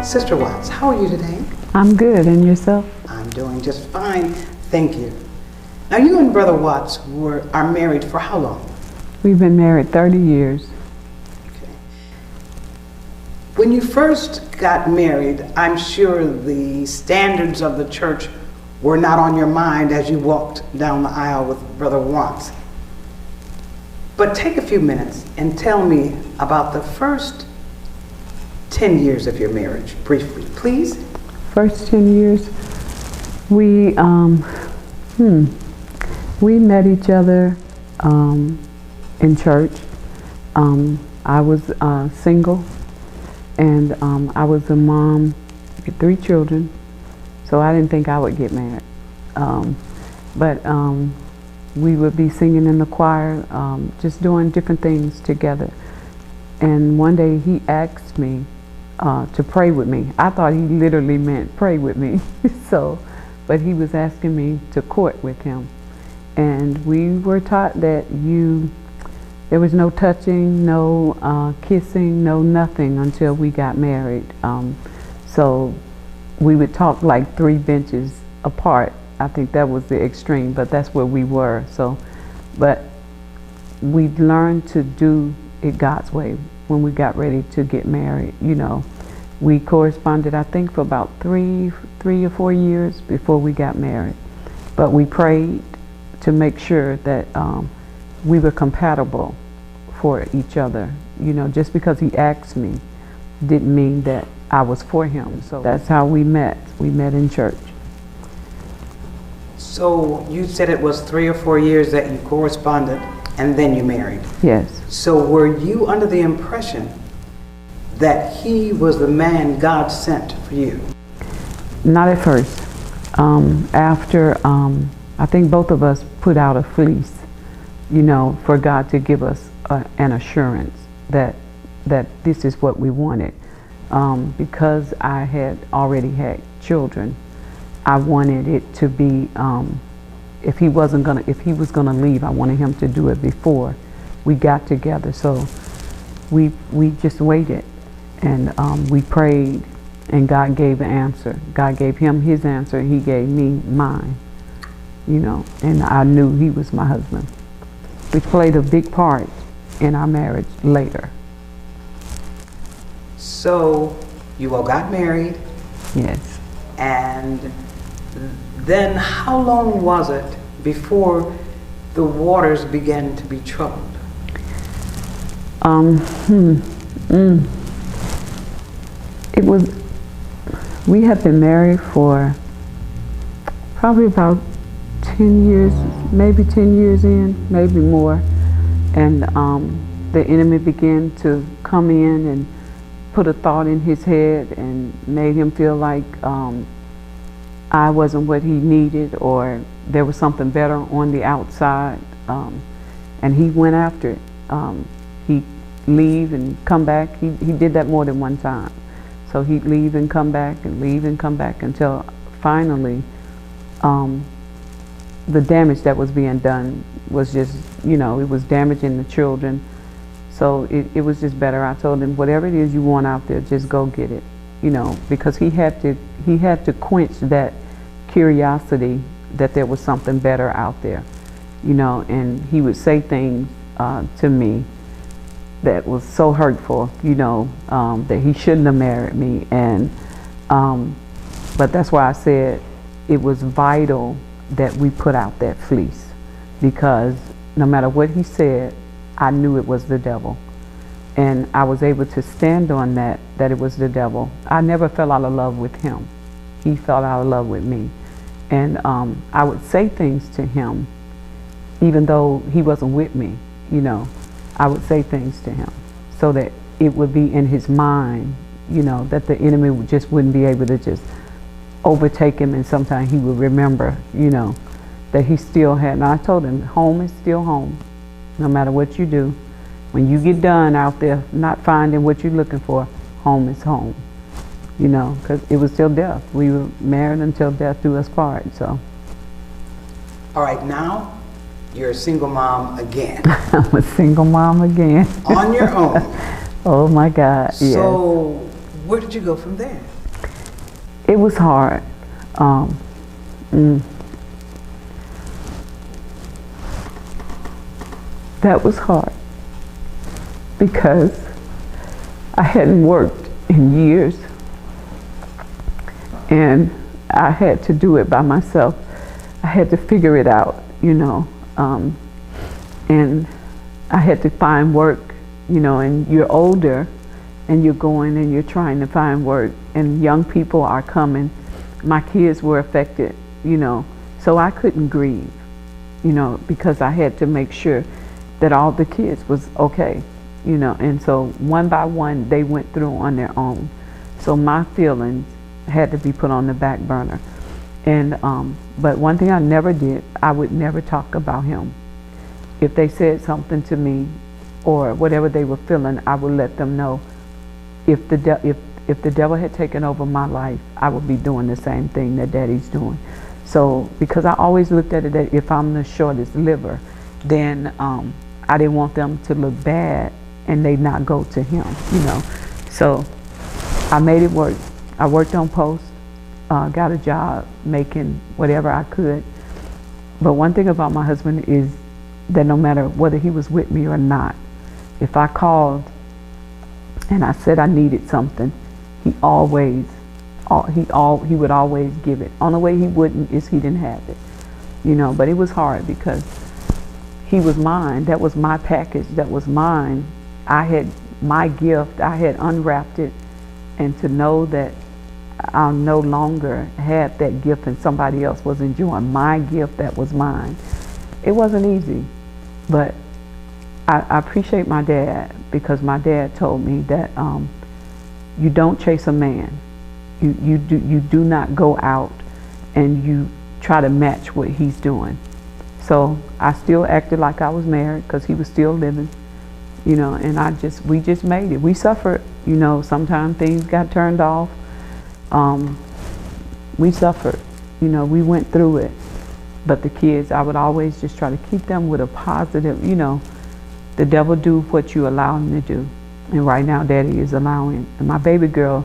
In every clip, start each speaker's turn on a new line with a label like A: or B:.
A: Sister Watts, how are you today?
B: I'm good, and yourself?
A: I'm doing just fine, thank you. Now you and Brother Watts are married for how long?
B: We've been married 30 years.
A: Okay. When you first got married, I'm sure the standards of the church were not on your mind as you walked down the aisle with Brother Watts. But take a few minutes and tell me about the first 10 years of your marriage, briefly, please.
B: First 10 years, we met each other in church. I was single, and I was a mom with 3 children, so I didn't think I would get married. But we would be singing in the choir, just doing different things together. And one day he asked me to pray with me. I thought he literally meant pray with me. But he was asking me to court with him. And we were taught that there was no touching, no kissing, no nothing until we got married. So we would talk like 3 benches apart. I think that was the extreme, but that's where we were. But we learned to do it God's way when we got ready to get married. You know, we corresponded, I think, for about 3 or 4 years before we got married. But we prayed to make sure that we were compatible for each other. You know, just because he asked me didn't mean that I was for him. So that's how we met. We met in church.
A: So you said it was 3 or 4 years that you corresponded and then you married.
B: Yes.
A: So were you under the impression that he was the man God sent for you?
B: Not at first. After, I think both of us put out a fleece, you know, for God to give us an assurance that this is what we wanted. Because I had already had children, I wanted it to be, if he was gonna leave, I wanted him to do it before we got together. So we just waited, and we prayed, and God gave an answer. God gave him his answer, and he gave me mine, you know, and I knew he was my husband, which played a big part in our marriage later.
A: So you all got married.
B: Yes.
A: And then how long was it before the waters began to be troubled?
B: It was, we had been married for probably about 10 years, maybe 10 years in, maybe more. And the enemy began to come in and put a thought in his head and made him feel like I wasn't what he needed, or there was something better on the outside, and he went after it. He'd leave and come back. He did that more than one time. So he'd leave and come back and leave and come back until finally the damage that was being done was just, you know, it was damaging the children. So it was just better. I told him, whatever it is you want out there, just go get it, you know, because he had to quench that curiosity that there was something better out there, you know. And he would say things to me that was so hurtful, you know, that he shouldn't have married me. And but that's why I said it was vital that we put out that fleece, because no matter what he said, I knew it was the devil. And I was able to stand on that it was the devil. I never fell out of love with him. He fell out of love with me. And I would say things to him, even though he wasn't with me, you know. I would say things to him so that it would be in his mind, you know, that the enemy just wouldn't be able to just overtake him, and sometimes he would remember, you know, that he still had. And I told him, home is still home. No matter what you do, when you get done out there not finding what you're looking for, home is home, you know, because it was till death. We were married until death do us part. So.
A: All right, now you're a single mom again.
B: I'm a single mom again.
A: On your own.
B: Oh my God, yes.
A: So where did you go from there?
B: It was hard. Mm, that was hard because I hadn't worked in years and I had to do it by myself. I had to figure it out, you know, and I had to find work, you know, and you're older and you're going and you're trying to find work and young people are coming. My kids were affected, you know, so I couldn't grieve, you know, because I had to make sure that all the kids was okay, you know, and so one by one they went through on their own. So my feelings had to be put on the back burner. And but one thing I never did, I would never talk about him. If they said something to me or whatever they were feeling, I would let them know. If the devil had taken over my life, I would be doing the same thing that Daddy's doing. So because I always looked at it that if I'm the shortest liver, then I didn't want them to look bad and they not go to him, you know. So I made it work. I worked on post, got a job making whatever I could. But one thing about my husband is that no matter whether he was with me or not, if I called and I said I needed something, he would always give it. Only way he wouldn't is he didn't have it, you know. But it was hard because he was mine. That was my package. That was mine. I had my gift. I had unwrapped it, and to know that I'll no longer have that gift and somebody else was enjoying my gift that was mine. It wasn't easy, but I appreciate my dad because my dad told me that you don't chase a man. You do not go out and you try to match what he's doing. So I still acted like I was married because he was still living, you know, and we just made it. We suffered, you know, sometimes things got turned off. We suffered, you know, we went through it. But the kids, I would always just try to keep them with a positive, you know, the devil do what you allow him to do. And right now, Daddy is allowing. And my baby girl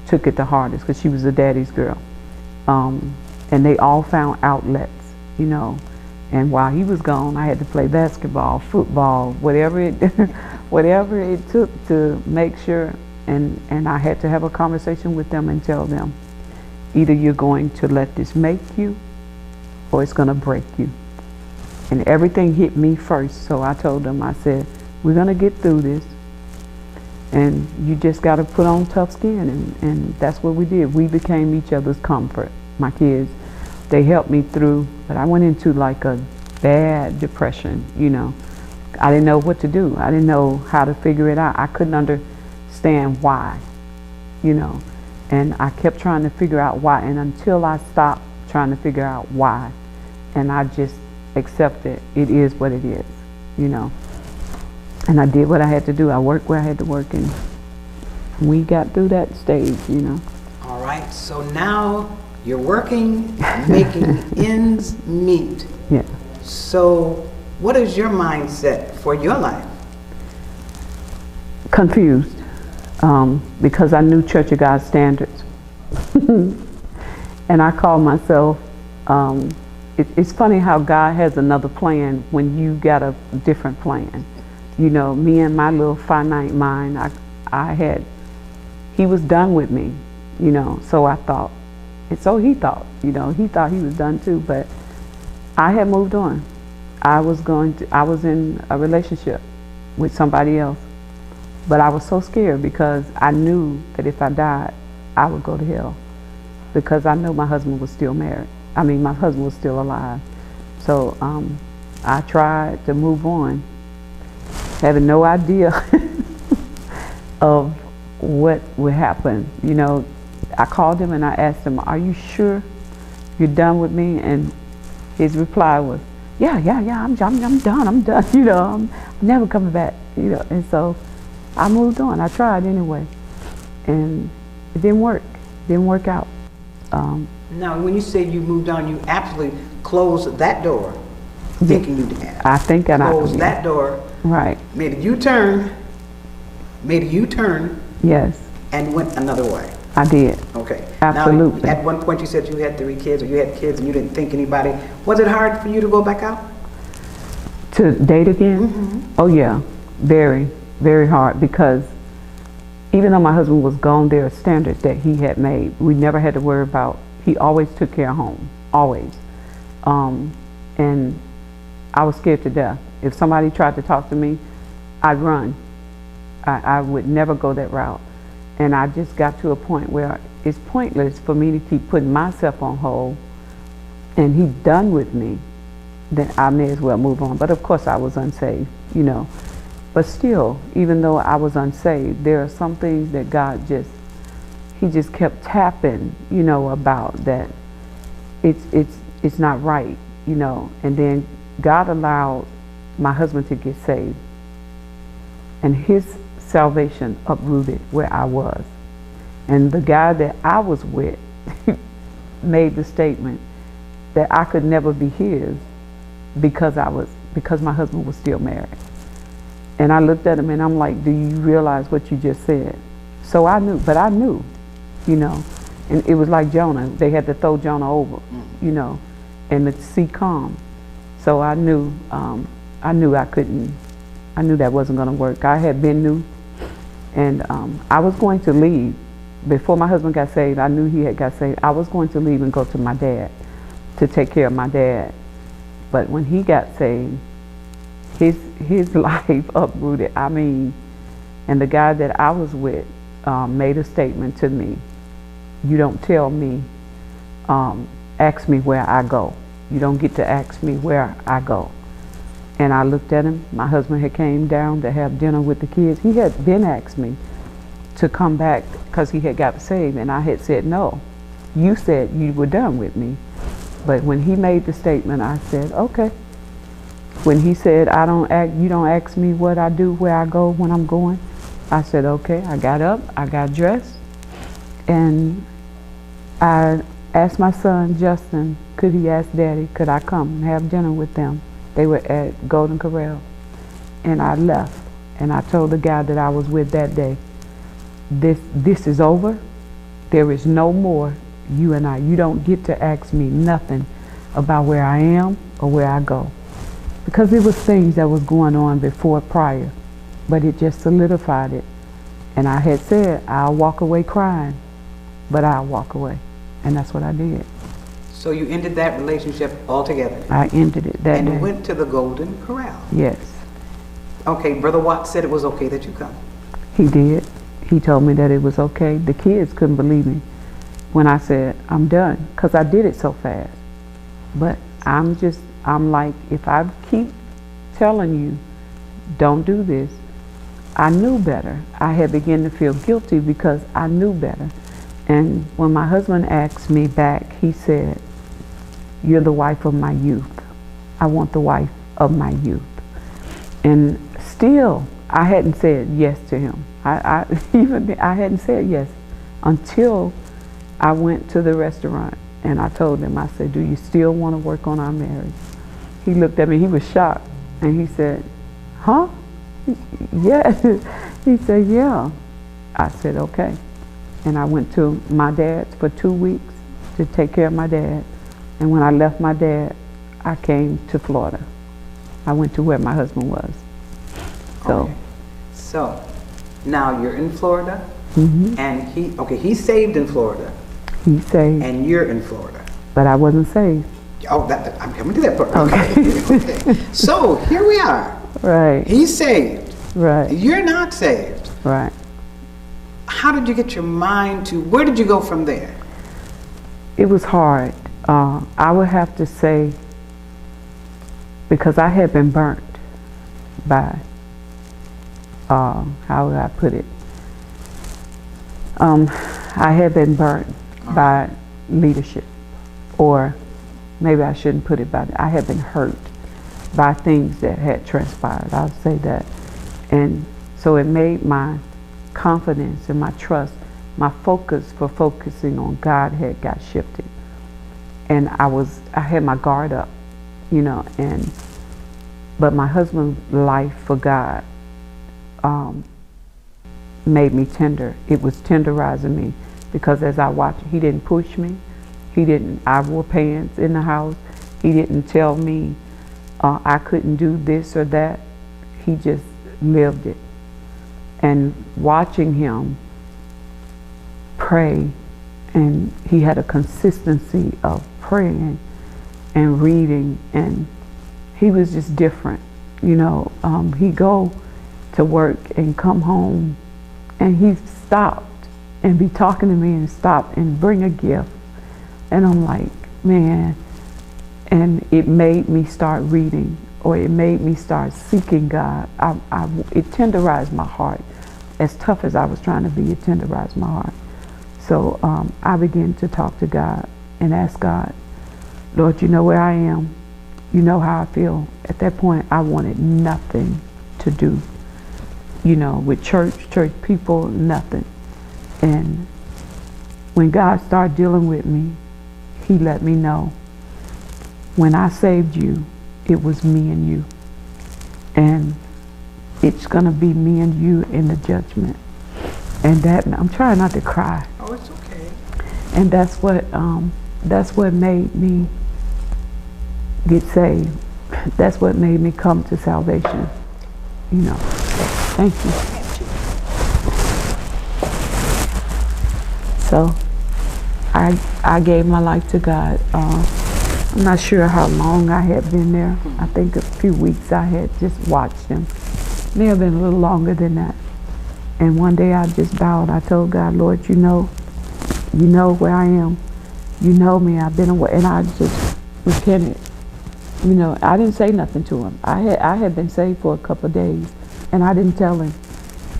B: took it the hardest because she was a daddy's girl. And they all found outlets, you know. And while he was gone, I had to play basketball, football, whatever it took to make sure. And I had to have a conversation with them and tell them, either you're going to let this make you or it's going to break you. And everything hit me first. So I told them, I said, we're going to get through this. And you just got to put on tough skin. And that's what we did. We became each other's comfort. My kids, they helped me through. But I went into like a bad depression, you know. I didn't know what to do. I didn't know how to figure it out. I couldn't understand why, you know. And I kept trying to figure out why. And until I stopped trying to figure out why, and I just accepted it is what it is, you know. And I did what I had to do. I worked where I had to work, and we got through that stage, you know.
A: All right, so now you're working, making ends meet.
B: Yeah.
A: So what is your mindset for your life?
B: Confused, because I knew Church of God standards. And I call myself, it's funny how God has another plan when you got a different plan. You know, me and my little finite mind, he was done with me, you know, so I thought, and so he thought, you know, he thought he was done too, but I had moved on. I was in a relationship with somebody else, but I was so scared because I knew that if I died, I would go to hell because I know my husband was still married. I mean, my husband was still alive. So I tried to move on, having no idea of what would happen. You know, I called him and I asked him, are you sure you're done with me? And his reply was, yeah, I'm done. You know, I'm never coming back, you know. And so I moved on. I tried anyway. And it didn't work out.
A: Now, when you say you moved on, you absolutely closed that door, thinking you did.
B: I think
A: closed that door.
B: Right.
A: Made a U-turn.
B: Yes.
A: And went another way.
B: I did.
A: Okay.
B: Absolutely.
A: Now, at one point you said you had 3 kids, or you had kids and you didn't think anybody. Was it hard for you to go back out?
B: To date again? Oh yeah, very, very hard, because even though my husband was gone, there are standards that he had made. We never had to worry about, he always took care of home, always. And I was scared to death. If somebody tried to talk to me, I'd run. I would never go that route. And I just got to a point where it's pointless for me to keep putting myself on hold, and he's done with me, then I may as well move on. But of course I was unsaved, you know. But still, even though I was unsaved, there are some things that God he just kept tapping, you know, about that it's not right, you know. And then God allowed my husband to get saved, and his salvation uprooted where I was. And the guy that I was with made the statement that I could never be his because my husband was still married. And I looked at him and I'm like, do you realize what you just said? So I knew, you know. And it was like Jonah. They had to throw Jonah over, you know, and the sea calmed. So I knew that wasn't going to work. I had been new, and I was going to leave. Before my husband got saved, I knew he had got saved. I was going to leave and go to my dad to take care of my dad. But when he got saved, his life uprooted. I mean, and the guy that I was with made a statement to me. You don't tell me, ask me where I go. You don't get to ask me where I go. And I looked at him. My husband had came down to have dinner with the kids. He had been asked me to come back because he had got saved, and I had said no. You said you were done with me. But when he made the statement, I said, okay. When he said, you don't ask me what I do, where I go, when I'm going, I said, okay. I got up, I got dressed, and I asked my son, Justin, could he ask Daddy, could I come and have dinner with them? They were at Golden Corral. And I left, and I told the guy that I was with that day, this is over. There is no more you and I. You don't get to ask me nothing about where I am or where I go. Because it was things that was going on before, prior, but it just solidified it. And I had said, I'll walk away crying, but I'll walk away. And that's what I did.
A: So you ended that relationship altogether?
B: I ended it that day.
A: And went to the Golden Corral?
B: Yes.
A: Okay, Brother Watts said it was okay that you come. He
B: did. He told me that it was okay. The kids couldn't believe me when I said, I'm done, because I did it so fast. But I'm like, if I keep telling you, don't do this, I knew better. I had begun to feel guilty because I knew better. And when my husband asked me back, he said, you're the wife of my youth. I want the wife of my youth. And still, I hadn't said yes to him. I hadn't said yes until I went to the restaurant and I told him, I said, do you still want to work on our marriage? He looked at me, he was shocked, and he said, huh? Yeah. He said, yeah. I said, okay. And I went to my dad's for 2 weeks to take care of my dad. And when I left my dad, I came to Florida. I went to where my husband was. So,
A: okay. So now you're in Florida, and he's saved in Florida.
B: He's saved.
A: And you're in Florida.
B: But I wasn't saved.
A: Oh, I'm coming to that part.
B: Okay.
A: Okay. So here we are.
B: Right.
A: He's saved.
B: Right.
A: You're not saved.
B: Right.
A: How did you get your mind to, where did you go from there?
B: It was hard. I would have to say, because I had been burnt by, how would I put it? I had been burnt by leadership, or maybe I shouldn't put it by that. I had been hurt by things that had transpired. I'll say that. And so it made my confidence and my trust, my focus for focusing on God had got shifted. And I had my guard up, you know, but my husband's life for God made me tender. It was tenderizing me because as I watched, he didn't push me. I wore pants in the house. He didn't tell me I couldn't do this or that. He just lived it. And watching him pray, and he had a consistency of praying and reading, and he was just different. You know, he'd go to work and come home, and he stopped and be talking to me and stop and bring a gift. And I'm like, man, and it made me start reading, or it made me start seeking God. It tenderized my heart. As tough as I was trying to be, it tenderized my heart. So I began to talk to God and ask God, Lord, you know where I am. You know how I feel. At that point, I wanted nothing to do, you know, with church people, nothing. And when God started dealing with me, he let me know, when I saved you, it was me and you. And it's going to be me and you in the judgment. And that, I'm trying not to cry.
A: Oh, it's okay.
B: And that's what made me get saved. That's what made me come to salvation. You know. Thank you. So I gave my life to God. I'm not sure how long I had been there. I think a few weeks I had just watched him. May have been a little longer than that. And one day I just bowed. I told God, Lord, you know where I am. You know me. I've been away. And I just repented. You know, I didn't say nothing to him. I had been saved for a couple of days, and I didn't tell him.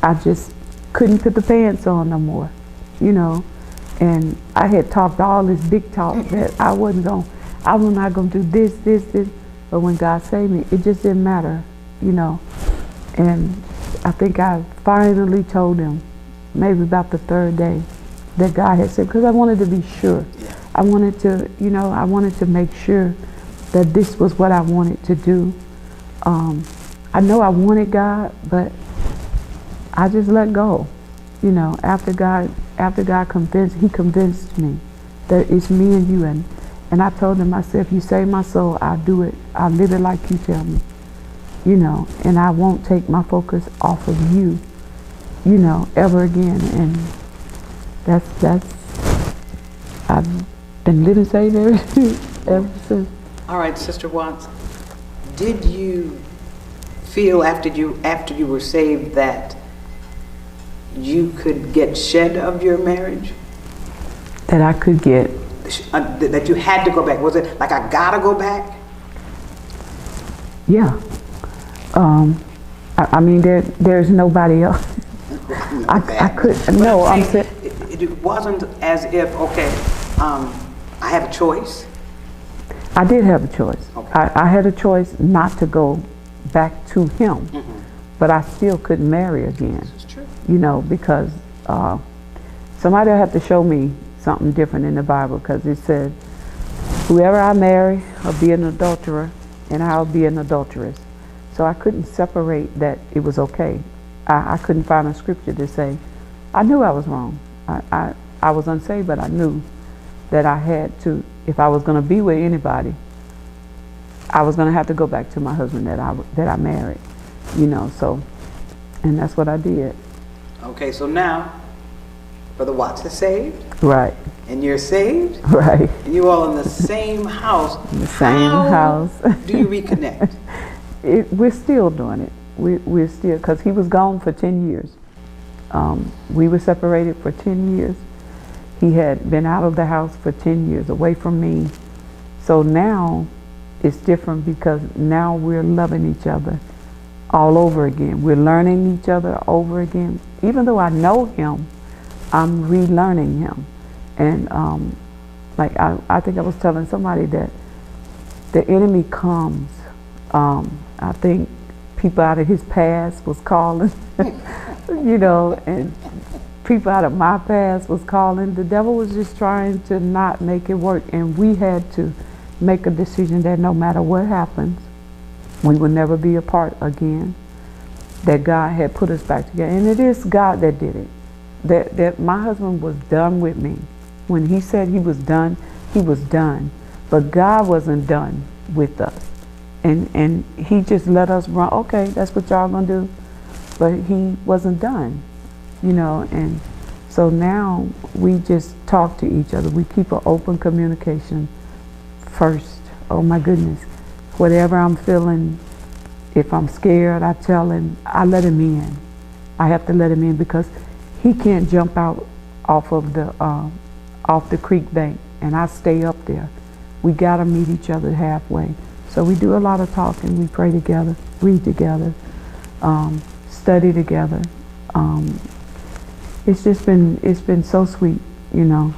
B: I just couldn't put the pants on no more, you know. And I had talked all this big talk that I was not going to do this. But when God saved me, it just didn't matter, you know. And I think I finally told him, maybe about the third day, that God had said, because I wanted to be sure. I wanted to make sure that this was what I wanted to do. I know I wanted God, but I just let go. You know, after God he convinced me that it's me and you. And I told him, I said, if you save my soul, I'll do it. I'll live it like you tell me. You know, and I won't take my focus off of you, you know, ever again. And I've been living saved ever since.
A: All right, Sister Watts, did you feel after you were saved that you could get shed of your marriage?
B: That I could get?
A: That you had to go back? Was it like, I gotta go back?
B: Yeah. I mean, there's nobody else. I could, no, I'm saying.
A: It wasn't as if, okay, I have a choice.
B: I did have a choice. Okay. I had a choice not to go back to him, but I still couldn't marry again.
A: This is true.
B: You know, because somebody will have to show me something different in the Bible, because it said, whoever I marry will be an adulterer, and I'll be an adulteress. So I couldn't separate that it was okay. I couldn't find a scripture to say, I knew I was wrong. I was unsaved, but I knew that I had to, if I was going to be with anybody, I was going to have to go back to my husband that I married, you know, so, and that's what I did.
A: Okay, so now, Brother Watts is saved.
B: Right.
A: And you're saved.
B: Right.
A: And you all in the same house.
B: In the same house.
A: Do you reconnect?
B: We're still doing it. We're still, because he was gone for 10 years. We were separated for 10 years. He had been out of the house for 10 years, away from me. So now it's different, because now we're loving each other all over again. We're learning each other over again. Even though I know him, I'm relearning him. And like I think I was telling somebody that the enemy comes. I think people out of his past was calling, you know, and people out of my past was calling. The devil was just trying to not make it work. And we had to make a decision that no matter what happens, we would never be apart again. That God had put us back together. And it is God that did it. that my husband was done with me. When he said he was done, he was done. But God wasn't done with us. And he just let us run, okay, that's what y'all gonna do. But he wasn't done, you know, and so now we just talk to each other. We keep an open communication first. Oh my goodness. Whatever I'm feeling, if I'm scared, I tell him, I let him in. I have to let him in because he can't jump out off the creek bank, and I stay up there. We gotta meet each other halfway. So we do a lot of talking. We pray together, read together, study together. It's been so sweet, you know,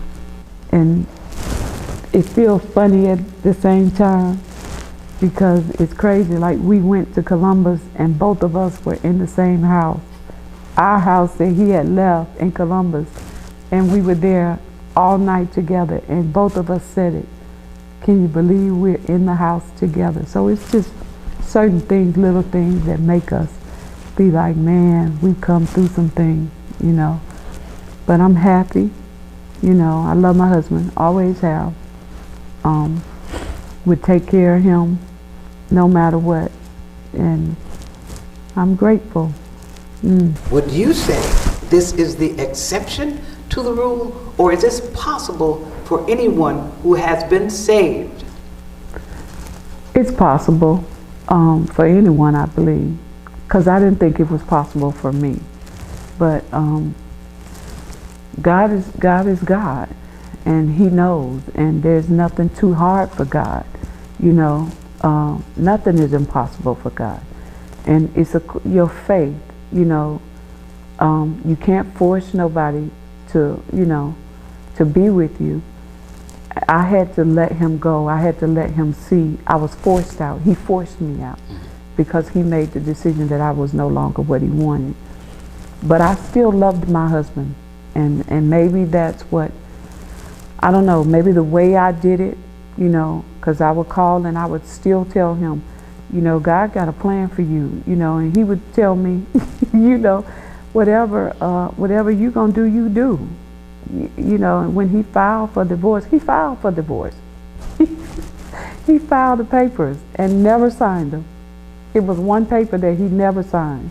B: and it feels funny at the same time because it's crazy. Like we went to Columbus and both of us were in the same house. Our house that he had left in Columbus, and we were there all night together, and both of us said it. Can you believe we're in the house together? So it's just certain things, little things that make us be like, man, we've come through some things, you know. But I'm happy, you know. I love my husband, always have. Would take care of him no matter what, and I'm grateful.
A: Would you say this is the exception to the rule, or is this possible for anyone who has been saved?
B: It's possible for anyone, I believe, because I didn't think it was possible for me. But God is God, and He knows, and there's nothing too hard for God. You know, nothing is impossible for God, and it's your faith. You know, you can't force nobody to, you know, to be with you. I had to let him go. I had to let him see. I was forced out. He forced me out because he made the decision that I was no longer what he wanted. But I still loved my husband, and maybe that's what, I don't know, maybe the way I did it, you know, because I would call and I would still tell him, you know, God got a plan for you, you know, and he would tell me, you know, whatever you gonna do, you do. You know, and when he filed for divorce, he filed for divorce. He filed the papers and never signed them. It was one paper that he never signed.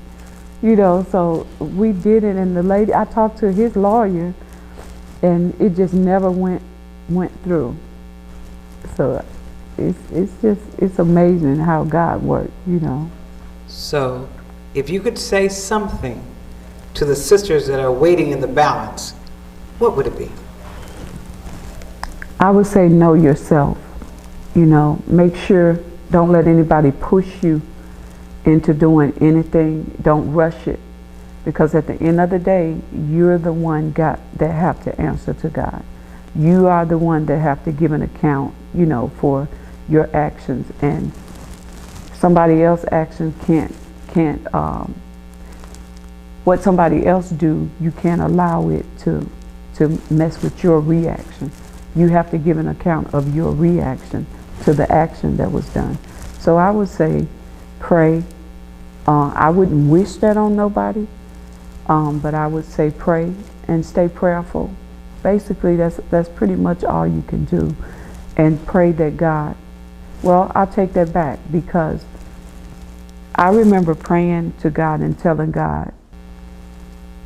B: You know, so we did it, and the lady, I talked to his lawyer, and it just never went through. So it's amazing how God works, you know.
A: So if you could say something to the sisters that are waiting in the balance, what would it be?
B: I would say know yourself. You know, make sure, don't let anybody push you into doing anything. Don't rush it, because at the end of the day, you're the one that have to answer to God. You are the one that have to give an account, you know, for your actions, and somebody else's actions can't what somebody else do, you can't allow it to mess with your reaction. You have to give an account of your reaction to the action that was done. So I would say pray. I wouldn't wish that on nobody, but I would say pray and stay prayerful. Basically, that's pretty much all you can do. And pray that God, well, I'll take that back, because I remember praying to God and telling God,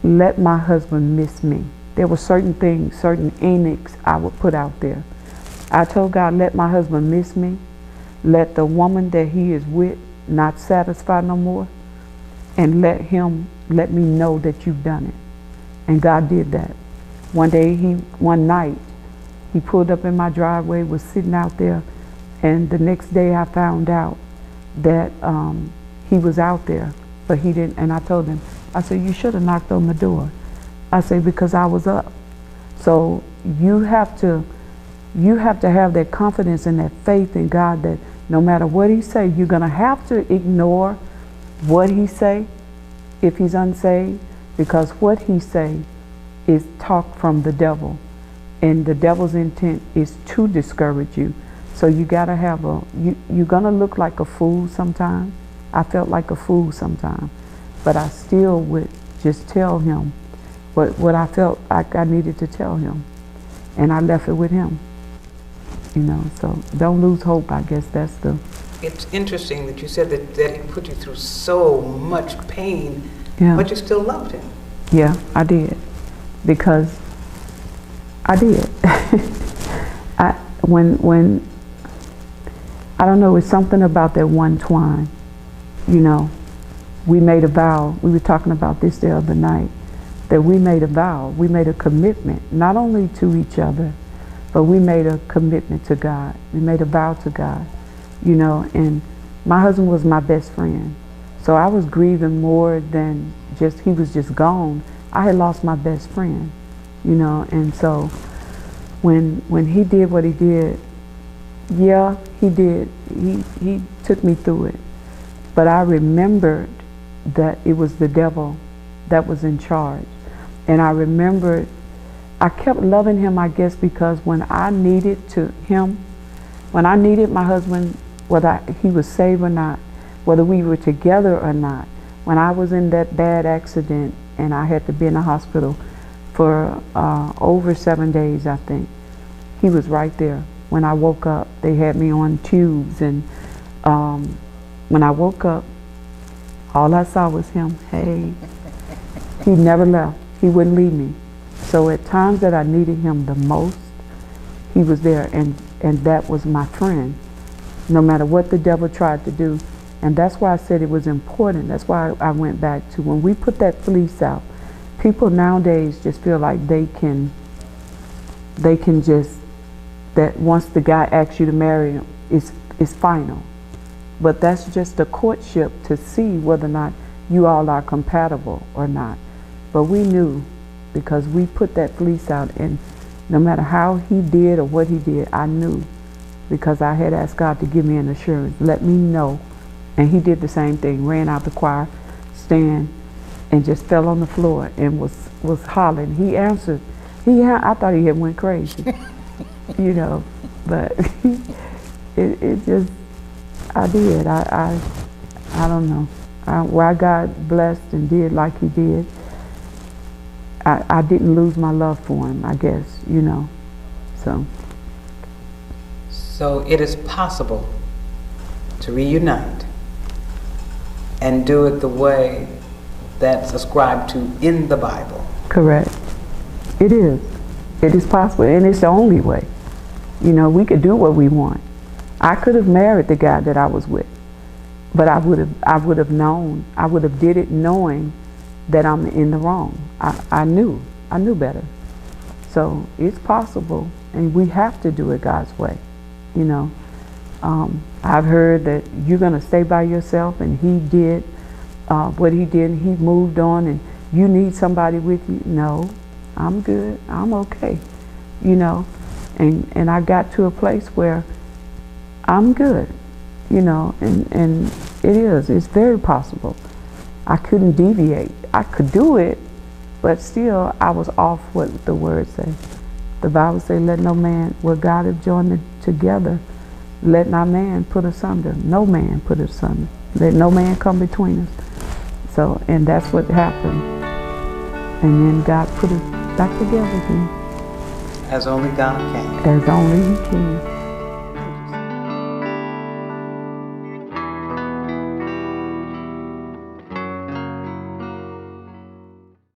B: let my husband miss me. There were certain things, certain enix I would put out there. I told God, let my husband miss me. Let the woman that he is with not satisfy no more. And let me know that you've done it. And God did that. One night, he pulled up in my driveway, was sitting out there, and the next day I found out that he was out there, but he didn't, and I told him, I said, you should have knocked on the door. I said, because I was up. So you have to have that confidence and that faith in God that no matter what he say, you're gonna have to ignore what he say if he's unsaved, because what he say is talk from the devil, and the devil's intent is to discourage you. So you gotta have you're gonna look like a fool sometimes. I felt like a fool sometimes, but I still would just tell him, what I felt like I needed to tell him. And I left it with him. You know, so don't lose hope, I guess that's the...
A: It's interesting that you said that he put you through so much pain,
B: Yeah.
A: but you still loved him.
B: Yeah, I did. Because I did. when I don't know, it's something about that one twine. You know, we made a vow. We were talking about this the other night, that we made a vow. We made a commitment, not only to each other, but we made a commitment to God. We made a vow to God, you know, and my husband was my best friend. So I was grieving more than just, he was just gone. I had lost my best friend, you know, and so when he did what he did, yeah, he did. He took me through it. But I remembered that it was the devil that was in charge. And I remembered, I kept loving him, I guess, because when I needed when I needed my husband, whether he was saved or not, whether we were together or not, when I was in that bad accident and I had to be in the hospital for over 7 days, I think, he was right there. When I woke up, they had me on tubes, and when I woke up, all I saw was him. Hey, he never left. He wouldn't leave me. So at times that I needed him the most, he was there, and that was my friend, no matter what the devil tried to do. And that's why I said it was important. That's why I went back to when we put that fleece out. People nowadays just feel like they can just, that once the guy asks you to marry him, it's final. But that's just a courtship to see whether or not you all are compatible or not. But we knew, because we put that fleece out, and no matter how he did or what he did, I knew, because I had asked God to give me an assurance, let me know. And he did the same thing, ran out the choir stand and just fell on the floor and was hollering. He answered. I thought he had went crazy, you know, but it just, I did. I don't know. Why God blessed and did like he did, I didn't lose my love for him, I guess, you know, so.
A: So it is possible to reunite and do it the way that's ascribed to in the Bible.
B: Correct. It is. It is possible, and it's the only way. You know, we could do what we want. I could have married the guy that I was with, but I would have known, I would have did it knowing that I'm in the wrong. I knew better. So it's possible, and we have to do it God's way, you know. I've heard that you're going to stay by yourself, and he did what he did, and he moved on, and you need somebody with you. No, I'm good. I'm okay, you know. And I got to a place where I'm good, you know, and it's very possible. I couldn't deviate. I could do it, but still I was off what the word say. The Bible say, let no man, what God have joined together, let not man put asunder. No man put asunder. Let no man come between us. So, and that's what happened. And then God put us back together again.
A: As only God can.
B: As only he can.